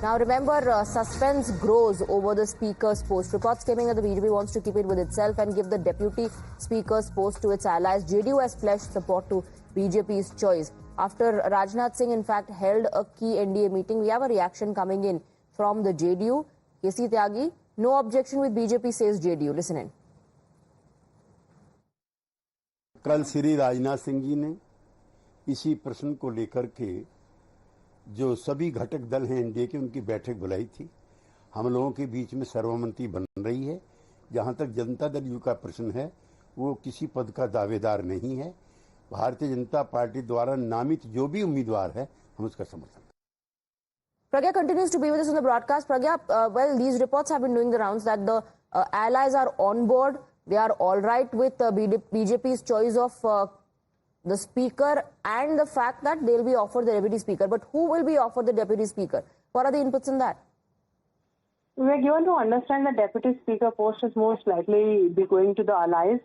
Now remember, suspense grows over the speaker's post. Reports came in that the BJP wants to keep it with itself and give the deputy speaker's post to its allies. JDU has pledged support to BJP's choice. After Rajnath Singh, in fact, held a key NDA meeting, we have a reaction coming in from the JDU. KC Tyagi, no objection with BJP, says JDU. Listen in. कल श्री राजनाथ सिंह जी ने इसी प्रश्न को लेकर के जो सभी घटक दल हैं एनडीए के उनकी बैठक बुलाई थी। हम लोगों के बीच में सर्वसम्मति बन रही है। जहां तक जनता दल यू का प्रश्न है वो किसी पद का दावेदार नहीं है। भारतीय जनता पार्टी द्वारा नामित जो भी उम्मीदवार है हम उसका समर्थन करें। Pragya continues to be with us on the broadcast. Pragya, well, these reports have been doing the rounds that the allies are on board. They are all right with BJP's choice of the speaker and the fact that they'll be offered the deputy speaker. But who will be offered the deputy speaker? What are the inputs in that? We are given to understand the deputy speaker post is most likely be going to the allies.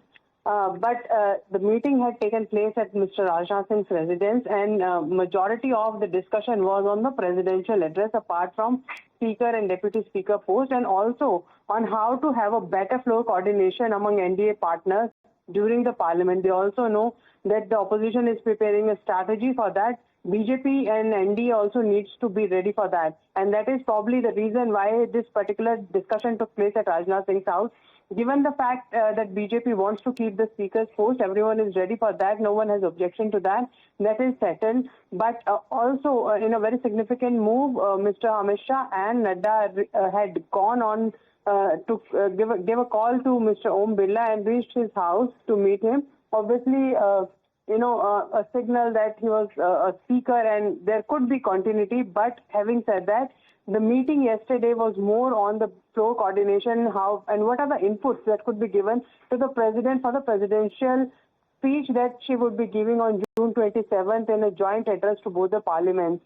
But the meeting had taken place at Mr. Rajnath Singh's residence, and majority of the discussion was on the presidential address, apart from speaker and deputy speaker post, and also on how to have a better floor coordination among NDA partners during the parliament. They also know that the opposition is preparing a strategy for that. BJP and NDA also needs to be ready for that, and that is probably the reason why this particular discussion took place at Rajnath Singh's house. Given the fact that BJP wants to keep the speaker's post, everyone is ready for that. No one has objection to that. That is settled. But also, in a very significant move, Mr. Amit Shah and Nadda had gone on to give a call to Mr. Om Birla and reached his house to meet him. Obviously, a signal that he was a speaker and there could be continuity. But having said that, the meeting yesterday was more on the floor coordination, how and what are the inputs that could be given to the president for the presidential speech that she would be giving on June 27th in a joint address to both the parliaments.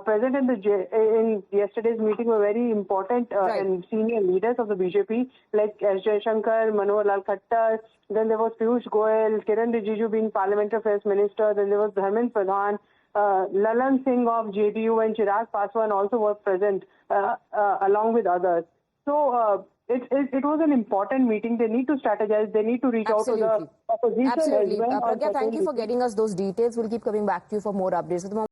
Present in yesterday's meeting were very important and senior leaders of the BJP like S. Jaishankar, Manohar Lal Khattar. Then there was Piyush Goyal, Kiran Rijiju being Parliamentary Affairs Minister. Then there was Dharmendra Pradhan. Lalan Singh of JDU and Chirag Paswan also were present along with others. So it was an important meeting. They need to strategize. They need to reach out to the opposition. Absolutely. As well. Pragya, thank you for getting us those details. We'll keep coming back to you for more updates.